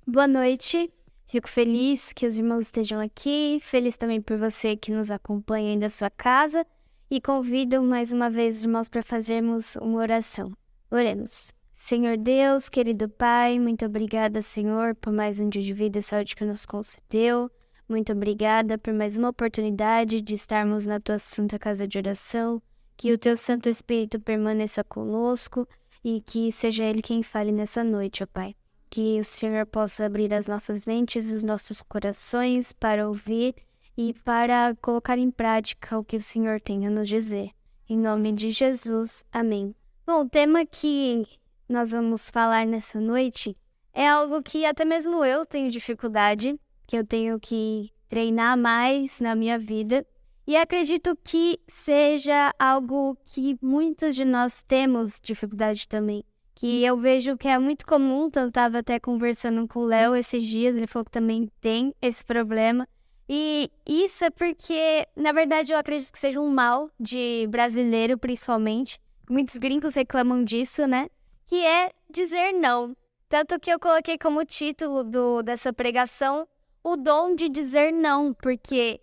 Boa noite. Fico feliz que os irmãos estejam aqui, feliz também por você que nos acompanha aí da sua casa e convido mais uma vez os irmãos para fazermos uma oração. Oremos. Senhor Deus, querido Pai, muito obrigada, Senhor, por mais um dia de vida e saúde que nos concedeu. Muito obrigada por mais uma oportunidade de estarmos na Tua Santa Casa de Oração. Que o Teu Santo Espírito permaneça conosco e que seja Ele quem fale nessa noite, ó Pai. Que o Senhor possa abrir as nossas mentes e os nossos corações para ouvir e para colocar em prática o que o Senhor tem a nos dizer. Em nome de Jesus, amém. Bom, o tema que nós vamos falar nessa noite é algo que até mesmo eu tenho dificuldade, que eu tenho que treinar mais na minha vida. E acredito que seja algo que muitos de nós temos dificuldade também. Que eu vejo que é muito comum, eu estava até conversando com o Léo esses dias, ele falou que também tem esse problema. E isso é porque, na verdade, eu acredito que seja um mal de brasileiro, principalmente. Muitos gringos reclamam disso, né? Que é dizer não. Tanto que eu coloquei como título dessa pregação o dom de dizer não, porque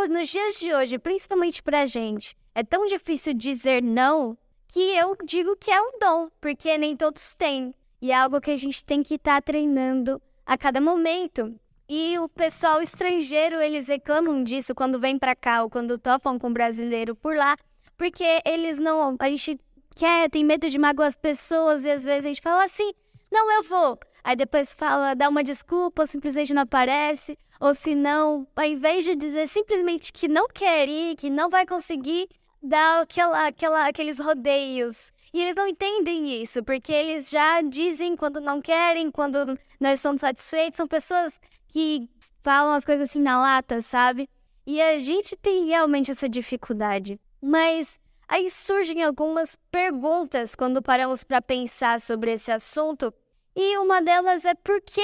nos dias de hoje, principalmente pra gente, é tão difícil dizer não que eu digo que é um dom, porque nem todos têm. E é algo que a gente tem que estar treinando a cada momento. E o pessoal estrangeiro, eles reclamam disso quando vem pra cá ou quando topam com o brasileiro por lá, porque eles não... A gente tem medo de magoar as pessoas e às vezes a gente fala assim, não, eu vou. Aí depois dá uma desculpa, ou simplesmente não aparece. Ou se não, ao invés de dizer simplesmente que não quer ir, que não vai conseguir, dá aqueles rodeios. E eles não entendem isso, porque eles já dizem quando não querem, quando não estão satisfeitos. São pessoas que falam as coisas assim na lata, sabe? E a gente tem realmente essa dificuldade. Mas aí surgem algumas perguntas quando paramos para pensar sobre esse assunto. E uma delas é por que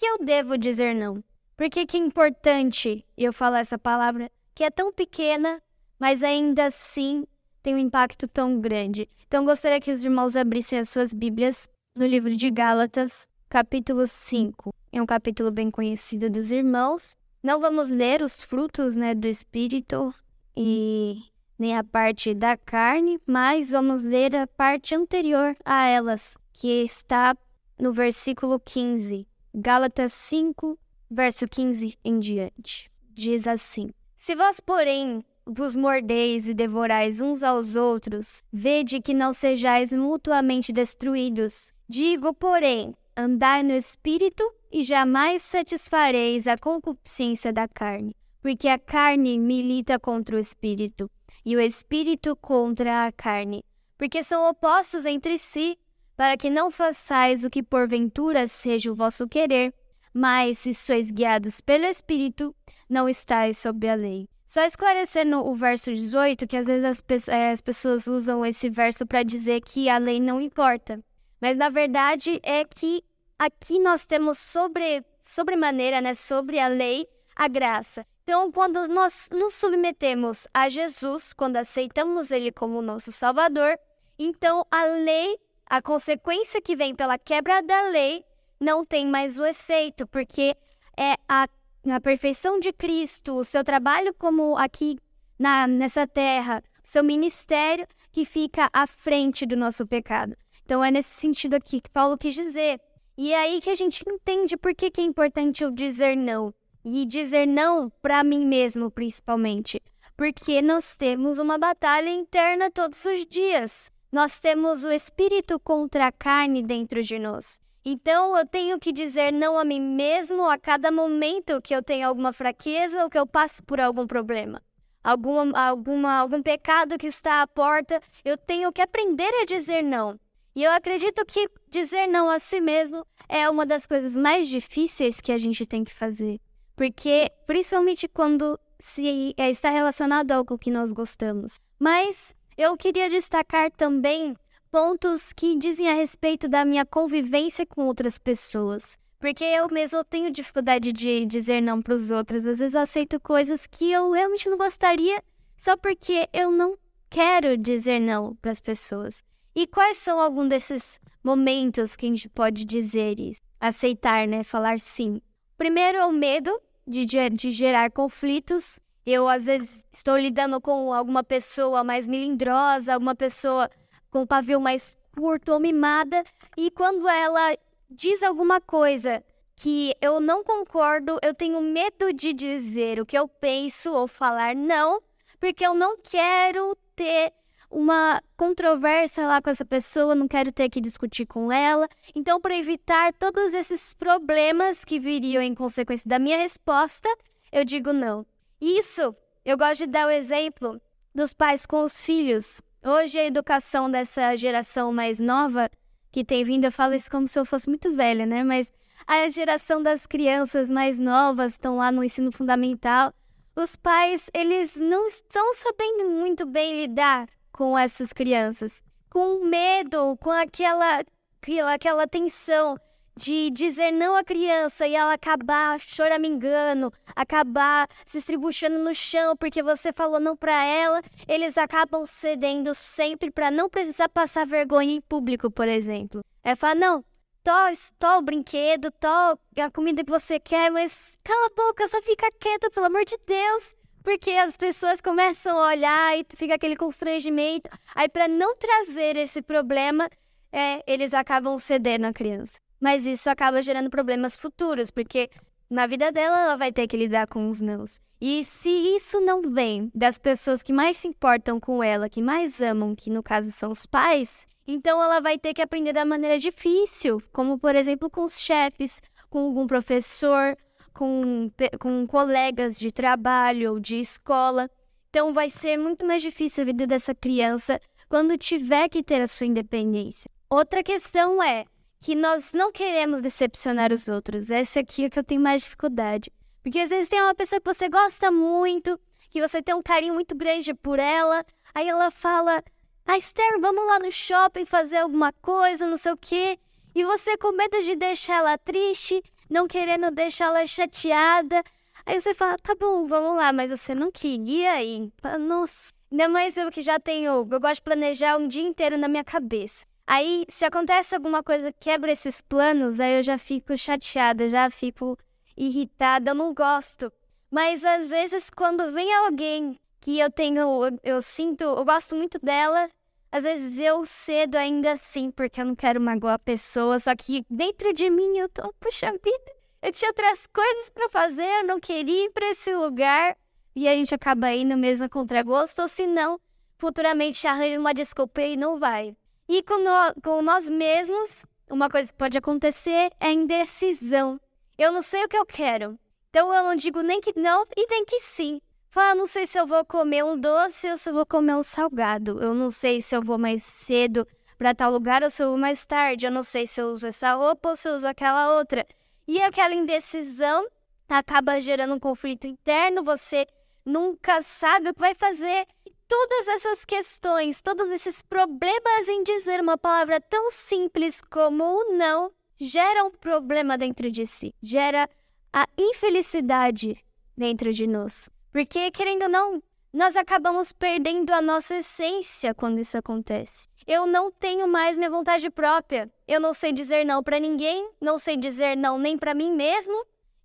eu devo dizer não? Por que é importante eu falar essa palavra que é tão pequena, mas ainda assim tem um impacto tão grande? Então, gostaria que os irmãos abrissem as suas Bíblias no livro de Gálatas, capítulo 5. É um capítulo bem conhecido dos irmãos. Não vamos ler os frutos, do Espírito e nem a parte da carne, mas vamos ler a parte anterior a elas, que está no versículo 15. Gálatas 5, verso 15 em diante. Diz assim: Se vós, porém, vos mordeis e devorais uns aos outros, vede que não sejais mutuamente destruídos. Digo, porém, andai no Espírito e jamais satisfareis a concupiscência da carne, porque a carne milita contra o Espírito, e o Espírito contra a carne, porque são opostos entre si, para que não façais o que porventura seja o vosso querer, mas se sois guiados pelo Espírito, não estáis sob a lei. Só esclarecendo o verso 18, que às vezes as pessoas usam esse verso para dizer que a lei não importa. Mas na verdade é que aqui nós temos sobremaneira, sobre a lei, a graça. Então, quando nós nos submetemos a Jesus, quando aceitamos Ele como nosso Salvador, então a lei, a consequência que vem pela quebra da lei, não tem mais o efeito, porque é a perfeição de Cristo, o seu trabalho como aqui nessa terra, o seu ministério que fica à frente do nosso pecado. Então é nesse sentido aqui que Paulo quis dizer. E é aí que a gente entende por que é importante eu dizer não. E dizer não para mim mesmo, principalmente. Porque nós temos uma batalha interna todos os dias. Nós temos o espírito contra a carne dentro de nós. Então, eu tenho que dizer não a mim mesmo a cada momento que eu tenho alguma fraqueza ou que eu passo por algum problema. Algum pecado que está à porta, eu tenho que aprender a dizer não. E eu acredito que dizer não a si mesmo é uma das coisas mais difíceis que a gente tem que fazer. Porque, principalmente quando está relacionado a algo que nós gostamos. Mas eu queria destacar também pontos que dizem a respeito da minha convivência com outras pessoas. Porque eu mesmo tenho dificuldade de dizer não para os outros. Às vezes eu aceito coisas que eu realmente não gostaria só porque eu não quero dizer não para as pessoas. E quais são alguns desses momentos que a gente pode dizer isso? Aceitar, né? Falar sim. Primeiro é o medo de gerar conflitos. Eu, às vezes, estou lidando com alguma pessoa mais melindrosa, alguma pessoa com pavio mais curto ou mimada, e quando ela diz alguma coisa que eu não concordo, eu tenho medo de dizer o que eu penso ou falar não, porque eu não quero ter uma controvérsia lá com essa pessoa, não quero ter que discutir com ela. Então, para evitar todos esses problemas que viriam em consequência da minha resposta, eu digo não. Isso, eu gosto de dar o exemplo dos pais com os filhos. Hoje, a educação dessa geração mais nova que tem vindo, eu falo isso como se eu fosse muito velha, né? Mas a geração das crianças mais novas estão lá no ensino fundamental. Os pais, eles não estão sabendo muito bem lidar com essas crianças, com medo, com aquela tensão de dizer não à criança e ela acabar choramingando, acabar se estribuchando no chão porque você falou não para ela. Eles acabam cedendo sempre para não precisar passar vergonha em público, por exemplo. É falar, não, tó o brinquedo, tó a comida que você quer, mas cala a boca, só fica quieta, pelo amor de Deus. Porque as pessoas começam a olhar e fica aquele constrangimento. Aí, para não trazer esse problema, eles acabam cedendo à criança. Mas isso acaba gerando problemas futuros, porque na vida dela, ela vai ter que lidar com os nãos. E se isso não vem das pessoas que mais se importam com ela, que mais amam, que no caso são os pais, então ela vai ter que aprender da maneira difícil, como, por exemplo, com os chefes, com algum professor, com colegas de trabalho ou de escola. Então vai ser muito mais difícil a vida dessa criança quando tiver que ter a sua independência. Outra questão é que nós não queremos decepcionar os outros. Essa aqui é que eu tenho mais dificuldade. Porque às vezes tem uma pessoa que você gosta muito, que você tem um carinho muito grande por ela, aí ela fala, Esther, vamos lá no shopping fazer alguma coisa, não sei o quê, e você com medo de deixar ela triste, não querendo deixar ela chateada. Aí você fala, tá bom, vamos lá, mas você não queria ir. Nossa, ainda mais eu que já tenho, eu gosto de planejar um dia inteiro na minha cabeça. Aí, se acontece alguma coisa que quebra esses planos, aí eu já fico chateada, já fico irritada, eu não gosto. Mas às vezes quando vem alguém que eu gosto muito dela, às vezes eu cedo ainda assim, porque eu não quero magoar a pessoa, só que dentro de mim eu tô, puxa vida, eu tinha outras coisas pra fazer, eu não queria ir pra esse lugar, e a gente acaba indo mesmo a contragosto, ou se não, futuramente arranja uma desculpa e não vai. E com nós mesmos, uma coisa que pode acontecer é a indecisão. Eu não sei o que eu quero, então eu não digo nem que não e nem que sim. Fala, não sei se eu vou comer um doce ou se eu vou comer um salgado. Eu não sei se eu vou mais cedo para tal lugar ou se eu vou mais tarde. Eu não sei se eu uso essa roupa ou se eu uso aquela outra. E aquela indecisão acaba gerando um conflito interno. Você nunca sabe o que vai fazer. E todas essas questões, todos esses problemas em dizer uma palavra tão simples como o não, geram um problema dentro de si. Gera a infelicidade dentro de nós. Porque, querendo ou não, nós acabamos perdendo a nossa essência quando isso acontece. Eu não tenho mais minha vontade própria. Eu não sei dizer não pra ninguém, não sei dizer não nem pra mim mesmo.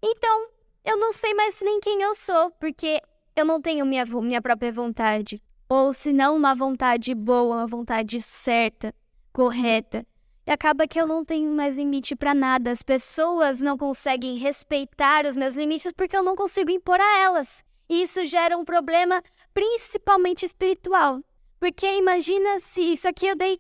Então, eu não sei mais nem quem eu sou, porque eu não tenho minha própria vontade. Ou se não, uma vontade boa, uma vontade certa, correta. E acaba que eu não tenho mais limite pra nada. As pessoas não conseguem respeitar os meus limites porque eu não consigo impor a elas. E isso gera um problema principalmente espiritual. Porque imagina se isso aqui eu dei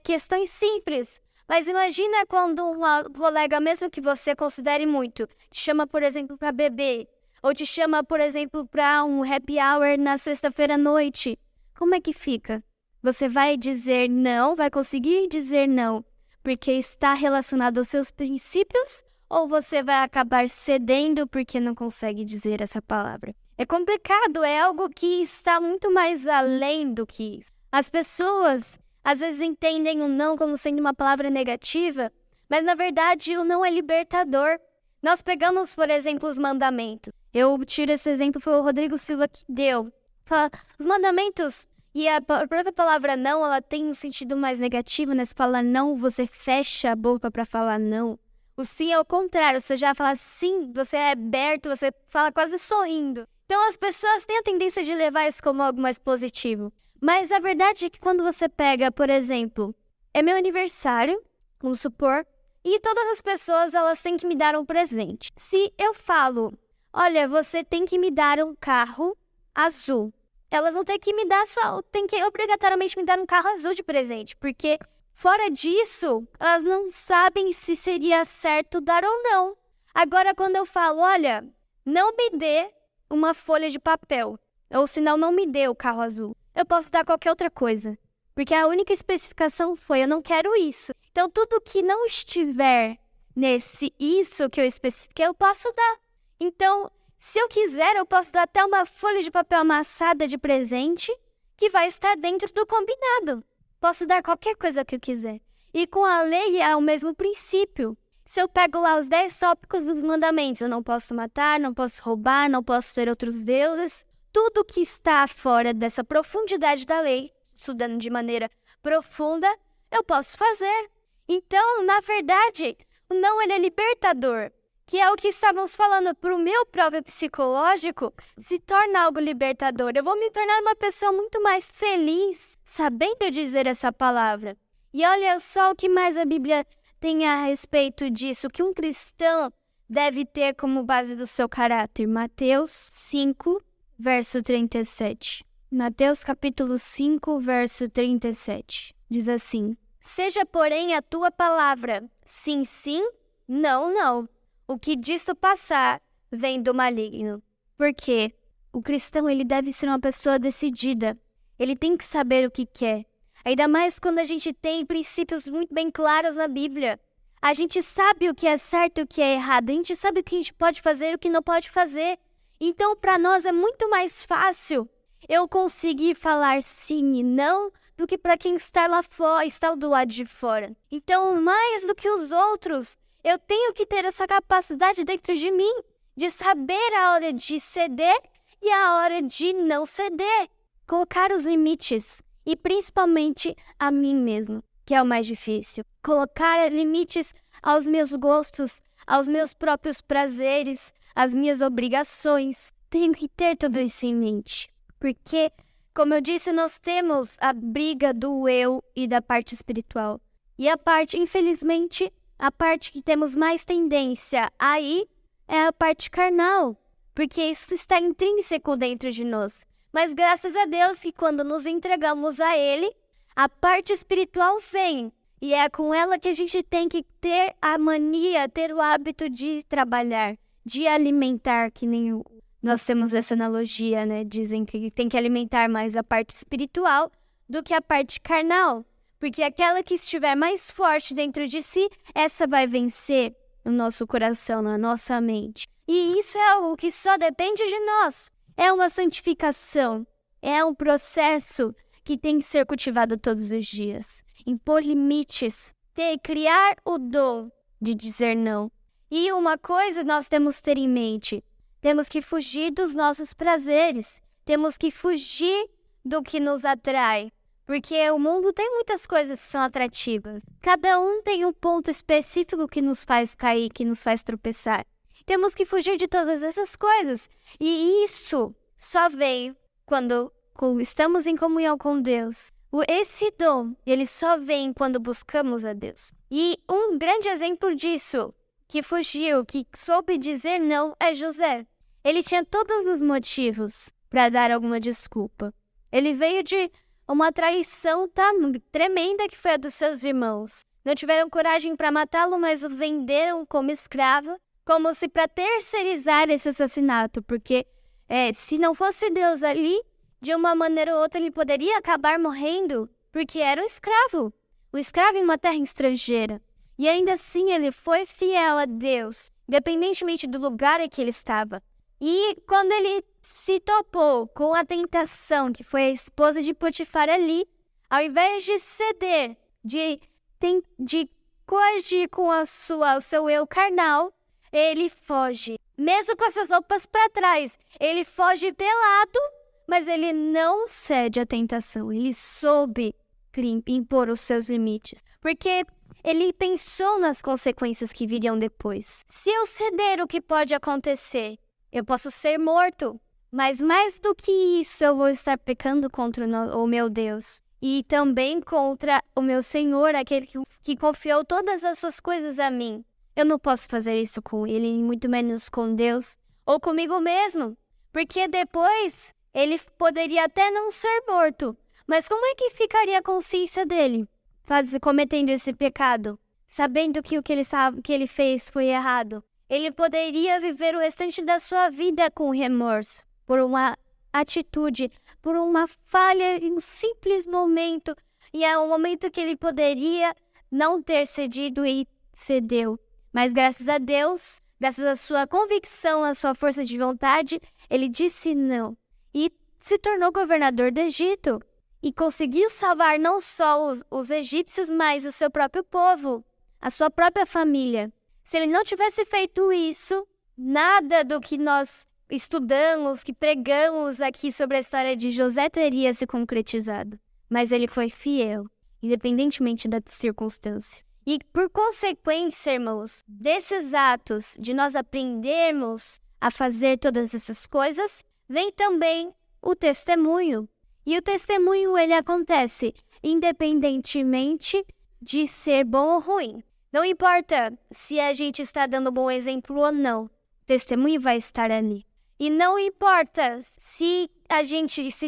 questões simples. Mas imagina quando uma colega, mesmo que você considere muito, te chama, por exemplo, para beber. Ou te chama, por exemplo, para um happy hour na sexta-feira à noite. Como é que fica? Você vai dizer não, vai conseguir dizer não, porque está relacionado aos seus princípios? Ou você vai acabar cedendo porque não consegue dizer essa palavra? É complicado, é algo que está muito mais além do que isso. As pessoas, às vezes, entendem o não como sendo uma palavra negativa, mas, na verdade, o não é libertador. Nós pegamos, por exemplo, os mandamentos. Eu tiro esse exemplo, foi o Rodrigo Silva que deu. Fala, os mandamentos, E a própria palavra não, ela tem um sentido mais negativo, né? Se fala não, você fecha a boca para falar não. O sim é o contrário, você já fala sim, você é aberto, você fala quase sorrindo. Então as pessoas têm a tendência de levar isso como algo mais positivo. Mas a verdade é que quando você pega, por exemplo, é meu aniversário, vamos supor, e todas as pessoas elas têm que me dar um presente. Se eu falo, olha, você tem que me dar um carro azul, elas vão ter que me dar tem que obrigatoriamente me dar um carro azul de presente, porque fora disso, elas não sabem se seria certo dar ou não. Agora, quando eu falo, olha, não me dê uma folha de papel, ou senão não me dê o carro azul, eu posso dar qualquer outra coisa. Porque a única especificação foi, eu não quero isso. Então, tudo que não estiver nesse isso que eu especifiquei, eu posso dar. Então, se eu quiser, eu posso dar até uma folha de papel amassada de presente que vai estar dentro do combinado. Posso dar qualquer coisa que eu quiser. E com a lei é o mesmo princípio. Se eu pego lá os 10 tópicos dos mandamentos, eu não posso matar, não posso roubar, não posso ter outros deuses. Tudo que está fora dessa profundidade da lei, estudando de maneira profunda, eu posso fazer. Então, na verdade, o não ele é libertador, que é o que estávamos falando para o meu próprio psicológico, se torna algo libertador. Eu vou me tornar uma pessoa muito mais feliz, sabendo dizer essa palavra. E olha só o que mais a Bíblia tem a respeito disso, que um cristão deve ter como base do seu caráter. Mateus 5, verso 37. Mateus capítulo 5, verso 37. Diz assim: seja, porém, a tua palavra sim, sim, não, não. O que disto passar vem do maligno. Porque o cristão ele deve ser uma pessoa decidida. Ele tem que saber o que quer. Ainda mais quando a gente tem princípios muito bem claros na Bíblia. A gente sabe o que é certo e o que é errado. A gente sabe o que a gente pode fazer e o que não pode fazer. Então, para nós é muito mais fácil eu conseguir falar sim e não do que para quem está lá fora, está do lado de fora. Então, mais do que os outros, eu tenho que ter essa capacidade dentro de mim de saber a hora de ceder e a hora de não ceder. Colocar os limites e principalmente a mim mesmo, que é o mais difícil. Colocar limites aos meus gostos, aos meus próprios prazeres, às minhas obrigações. Tenho que ter tudo isso em mente. Porque, como eu disse, nós temos a briga do eu e da parte espiritual. E a parte, infelizmente, a parte que temos mais tendência aí é a parte carnal. Porque isso está intrínseco dentro de nós. Mas graças a Deus que quando nos entregamos a Ele, a parte espiritual vem. E é com ela que a gente tem que ter a mania, ter o hábito de trabalhar, de alimentar, que nem nós temos essa analogia, né? Dizem que tem que alimentar mais a parte espiritual do que a parte carnal. Porque aquela que estiver mais forte dentro de si, essa vai vencer no nosso coração, na nossa mente. E isso é algo que só depende de nós. É uma santificação, é um processo que tem que ser cultivado todos os dias. Impor limites, criar o dom de dizer não. E uma coisa nós temos que ter em mente, temos que fugir dos nossos prazeres, temos que fugir do que nos atrai. Porque o mundo tem muitas coisas que são atrativas. Cada um tem um ponto específico que nos faz cair, que nos faz tropeçar. Temos que fugir de todas essas coisas. E isso só vem quando estamos em comunhão com Deus. Esse dom, ele só vem quando buscamos a Deus. E um grande exemplo disso, que fugiu, que soube dizer não, é José. Ele tinha todos os motivos para dar alguma desculpa. Ele veio de uma traição tremenda que foi a dos seus irmãos. Não tiveram coragem para matá-lo, mas o venderam como escravo, como se para terceirizar esse assassinato, porque se não fosse Deus ali, de uma maneira ou outra ele poderia acabar morrendo, porque era um escravo em uma terra estrangeira. E ainda assim ele foi fiel a Deus, independentemente do lugar em que ele estava. E quando ele se topou com a tentação, que foi a esposa de Potifar ali, ao invés de ceder, de coagir com o seu eu carnal, ele foge. Mesmo com essas roupas para trás, ele foge pelado mas ele não cede à tentação. Ele soube impor os seus limites, porque ele pensou nas consequências que viriam depois. Se eu ceder, o que pode acontecer? Eu posso ser morto, mas mais do que isso, eu vou estar pecando contra o meu Deus e também contra o meu Senhor, aquele que confiou todas as suas coisas a mim. Eu não posso fazer isso com ele, muito menos com Deus ou comigo mesmo, porque depois ele poderia até não ser morto, mas como é que ficaria a consciência dele cometendo esse pecado, sabendo que o que ele fez foi errado? Ele poderia viver o restante da sua vida com remorso por uma atitude, por uma falha em um simples momento, e é um momento que ele poderia não ter cedido e cedeu. Mas graças a Deus, graças à sua convicção, à sua força de vontade, ele disse não e se tornou governador do Egito e conseguiu salvar não só os egípcios, mas o seu próprio povo, a sua própria família. Se ele não tivesse feito isso, nada do que nós estudamos, que pregamos aqui sobre a história de José teria se concretizado. Mas ele foi fiel, independentemente da circunstância. E por consequência, irmãos, desses atos de nós aprendermos a fazer todas essas coisas, vem também o testemunho. E o testemunho, ele acontece independentemente de ser bom ou ruim. Não importa se a gente está dando bom exemplo ou não, o testemunho vai estar ali. E não importa se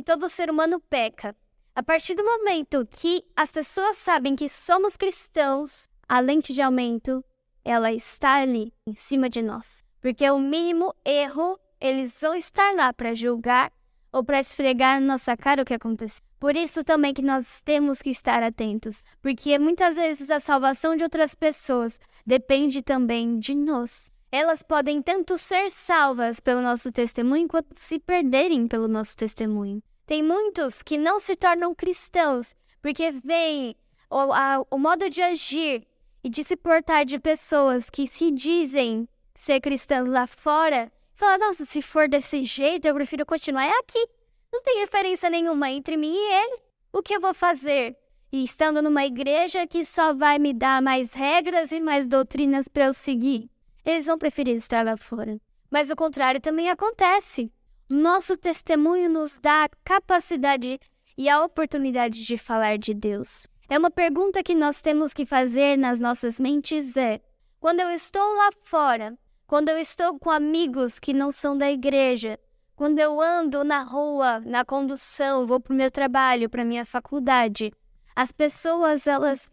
todo ser humano peca. A partir do momento que as pessoas sabem que somos cristãos, a lente de aumento, ela está ali, em cima de nós. Porque o mínimo erro, eles vão estar lá para julgar ou para esfregar na nossa cara o que aconteceu. Por isso também que nós temos que estar atentos, porque muitas vezes a salvação de outras pessoas depende também de nós. Elas podem tanto ser salvas pelo nosso testemunho, quanto se perderem pelo nosso testemunho. Tem muitos que não se tornam cristãos, porque veem o modo de agir e de se portar de pessoas que se dizem ser cristãs lá fora, e falam, nossa, se for desse jeito, eu prefiro continuar aqui. Não tem diferença nenhuma entre mim e ele. O que eu vou fazer? E estando numa igreja que só vai me dar mais regras e mais doutrinas para eu seguir. Eles vão preferir estar lá fora. Mas o contrário também acontece. Nosso testemunho nos dá a capacidade e a oportunidade de falar de Deus. É uma pergunta que nós temos que fazer nas nossas mentes quando eu estou lá fora, quando eu estou com amigos que não são da igreja, quando eu ando na rua, na condução, vou para o meu trabalho, para a minha faculdade, as pessoas, elas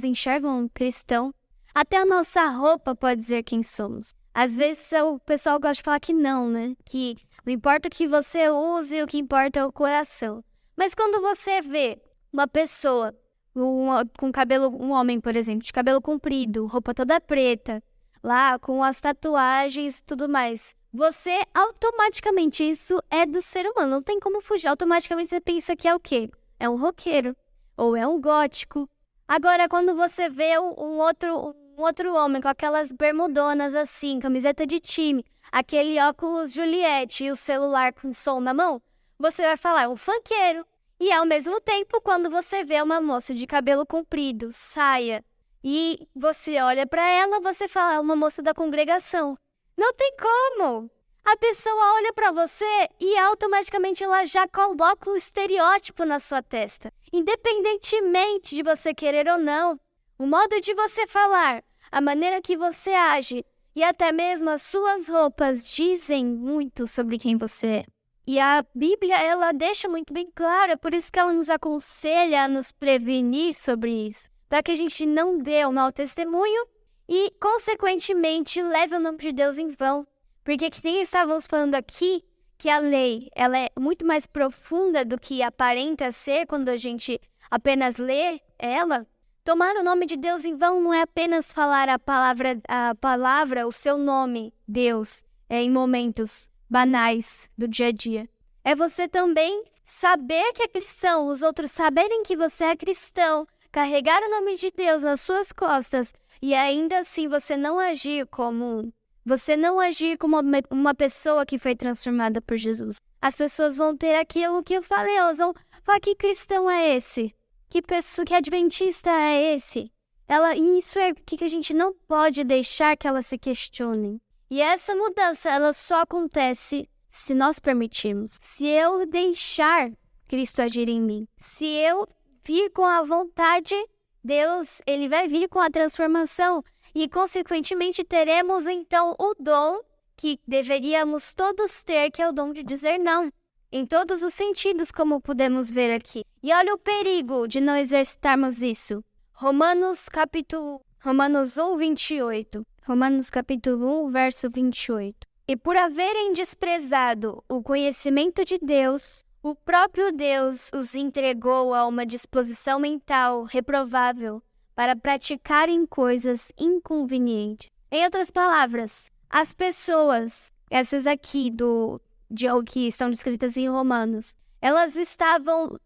enxergam um cristão. Até a nossa roupa pode dizer quem somos. Às vezes o pessoal gosta de falar que não, né? Que não importa o que você use, o que importa é o coração. Mas quando você vê uma pessoa com cabelo, um homem, por exemplo, de cabelo comprido, roupa toda preta, lá com as tatuagens e tudo mais, você automaticamente, isso é do ser humano, não tem como fugir. Automaticamente você pensa que é o quê? É um roqueiro, ou é um gótico. Agora, quando você vê um outro homem com aquelas bermudonas assim, camiseta de time, aquele óculos Juliette e o celular com som na mão, você vai falar, é um funkeiro. E ao mesmo tempo, quando você vê uma moça de cabelo comprido, saia, e você olha para ela, você fala, é uma moça da congregação. Não tem como! A pessoa olha para você e automaticamente ela já coloca um estereótipo na sua testa. Independentemente de você querer ou não, o modo de você falar, a maneira que você age e até mesmo as suas roupas dizem muito sobre quem você é. E a Bíblia, ela deixa muito bem claro, é por isso que ela nos aconselha a nos prevenir sobre isso, para que a gente não dê um mau testemunho e, consequentemente, leve o nome de Deus em vão. Porque que nem estávamos falando aqui, que a lei ela é muito mais profunda do que aparenta ser quando a gente apenas lê ela. Tomar o nome de Deus em vão não é apenas falar a palavra, o seu nome, Deus, em momentos banais do dia a dia. É você também saber que é cristão, os outros saberem que você é cristão, carregar o nome de Deus nas suas costas e ainda assim você não agir como uma pessoa que foi transformada por Jesus. As pessoas vão ter aquilo que eu falei, elas vão falar: que cristão é esse? Que pessoa, que adventista é esse? Isso é o que a gente não pode deixar que elas se questionem. E essa mudança, ela só acontece se nós permitirmos. Se eu deixar Cristo agir em mim. Se eu vir com a vontade, Deus, ele vai vir com a transformação. E, consequentemente, teremos, então, o dom que deveríamos todos ter, que é o dom de dizer não. Em todos os sentidos, como podemos ver aqui. E olha o perigo de não exercitarmos isso. Romanos 1, 28. Romanos capítulo 1, verso 28. E por haverem desprezado o conhecimento de Deus, o próprio Deus os entregou a uma disposição mental reprovável para praticarem coisas inconvenientes. Em outras palavras, as pessoas, essas aqui que estão descritas em Romanos, elas estavam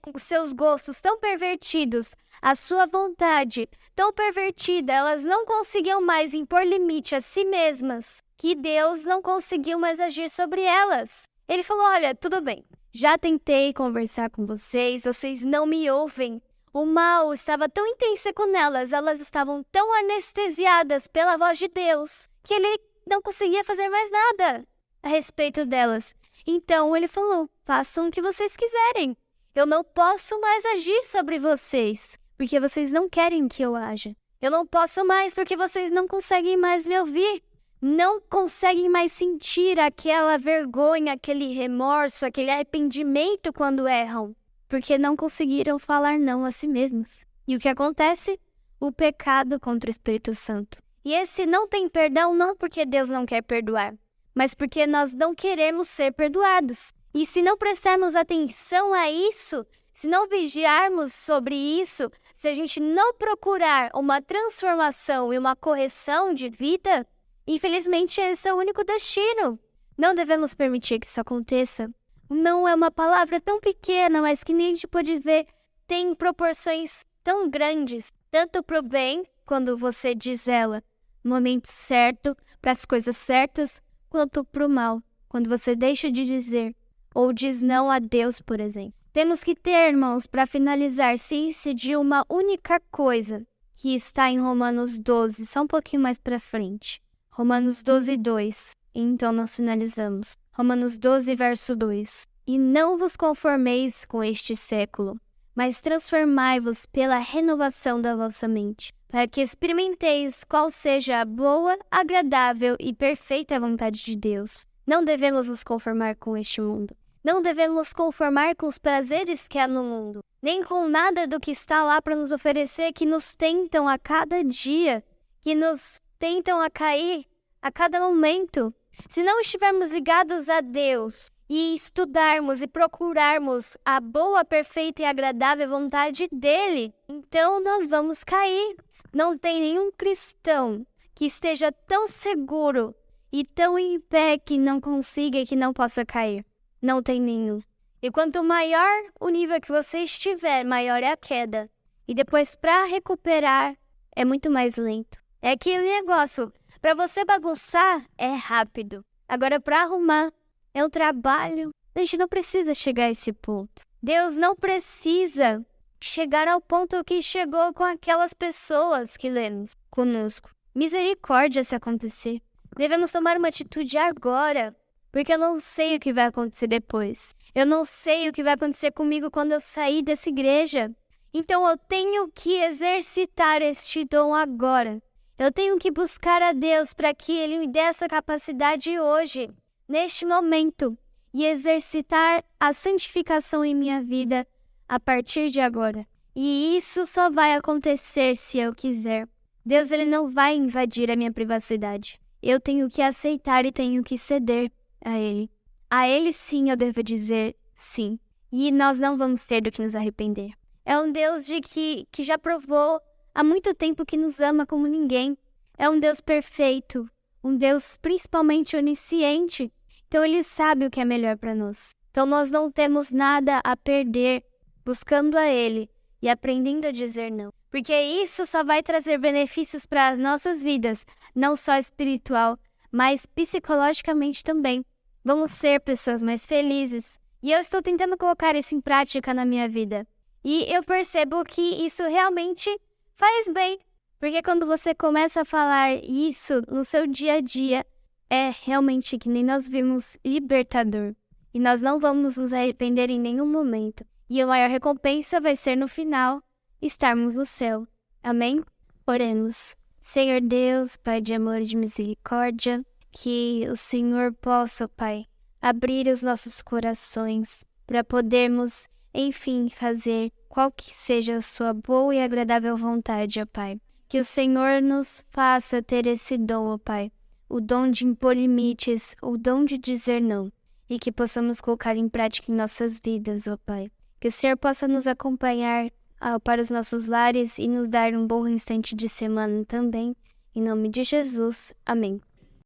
com seus gostos tão pervertidos, a sua vontade tão pervertida, elas não conseguiam mais impor limite a si mesmas, que Deus não conseguiu mais agir sobre elas. Ele falou: olha, tudo bem, já tentei conversar com vocês não me ouvem. O mal estava tão intrínseco nelas, elas estavam tão anestesiadas pela voz de Deus, que ele não conseguia fazer mais nada a respeito delas. Então ele falou: façam o que vocês quiserem. Eu não posso mais agir sobre vocês, porque vocês não querem que eu haja. Eu não posso mais porque vocês não conseguem mais me ouvir. Não conseguem mais sentir aquela vergonha, aquele remorso, aquele arrependimento quando erram, porque não conseguiram falar não a si mesmas. E o que acontece? O pecado contra o Espírito Santo. E esse não tem perdão não porque Deus não quer perdoar, mas porque nós não queremos ser perdoados. E se não prestarmos atenção a isso, se não vigiarmos sobre isso, se a gente não procurar uma transformação e uma correção de vida, infelizmente esse é o único destino. Não devemos permitir que isso aconteça. Não é uma palavra tão pequena, mas que nem a gente pode ver, tem proporções tão grandes, tanto para o bem, quando você diz ela no momento certo, para as coisas certas, quanto para o mal, quando você deixa de dizer ou diz não a Deus, por exemplo. Temos que ter, irmãos, para finalizar, ciência de uma única coisa que está em Romanos 12, só um pouquinho mais para frente. Romanos 12, 2. Então nós finalizamos. Romanos 12, verso 2. E não vos conformeis com este século, mas transformai-vos pela renovação da vossa mente, para que experimenteis qual seja a boa, agradável e perfeita vontade de Deus. Não devemos nos conformar com este mundo. Não devemos nos conformar com os prazeres que há no mundo, nem com nada do que está lá para nos oferecer, que nos tentam a cada dia, que nos tentam a cair a cada momento. Se não estivermos ligados a Deus e estudarmos e procurarmos a boa, perfeita e agradável vontade dele, então nós vamos cair. Não tem nenhum cristão que esteja tão seguro e tão em pé que não consiga e que não possa cair. Não tem nenhum. E quanto maior o nível que você estiver, maior é a queda. E depois, para recuperar, é muito mais lento. É aquele negócio, para você bagunçar, é rápido. Agora, para arrumar, é um trabalho. A gente não precisa chegar a esse ponto. Deus não precisa chegar ao ponto que chegou com aquelas pessoas que lemos conosco. Misericórdia se acontecer. Devemos tomar uma atitude agora, porque eu não sei o que vai acontecer depois. Eu não sei o que vai acontecer comigo quando eu sair dessa igreja. Então eu tenho que exercitar este dom agora. Eu tenho que buscar a Deus para que Ele me dê essa capacidade hoje, neste momento, e exercitar a santificação em minha vida a partir de agora. E isso só vai acontecer se eu quiser. Deus, Ele não vai invadir a minha privacidade. Eu tenho que aceitar e tenho que ceder a Ele. A Ele sim eu devo dizer sim. E nós não vamos ter do que nos arrepender. É um Deus que já provou há muito tempo que nos ama como ninguém. É um Deus perfeito. Um Deus principalmente onisciente. Então Ele sabe o que é melhor para nós. Então nós não temos nada a perder buscando a Ele e aprendendo a dizer não. Porque isso só vai trazer benefícios para as nossas vidas, não só espiritual, mas psicologicamente também. vamos ser pessoas mais felizes. E eu estou tentando colocar isso em prática na minha vida. E eu percebo que isso realmente faz bem. Porque quando você começa a falar isso no seu dia a dia, é realmente que nem nós vimos libertador. E nós não vamos nos arrepender em nenhum momento. E a maior recompensa vai ser no final, estarmos no céu. Amém? Oremos. Senhor Deus, Pai de amor e de misericórdia, que o Senhor possa, Pai, abrir os nossos corações para podermos, enfim, fazer qual que seja a sua boa e agradável vontade, ó Pai. Que o Senhor nos faça ter esse dom, ó Pai, o dom de impor limites, o dom de dizer não, e que possamos colocar em prática em nossas vidas, ó Pai. Que o Senhor possa nos acompanhar para os nossos lares e nos dar um bom restante de semana também. Em nome de Jesus. Amém.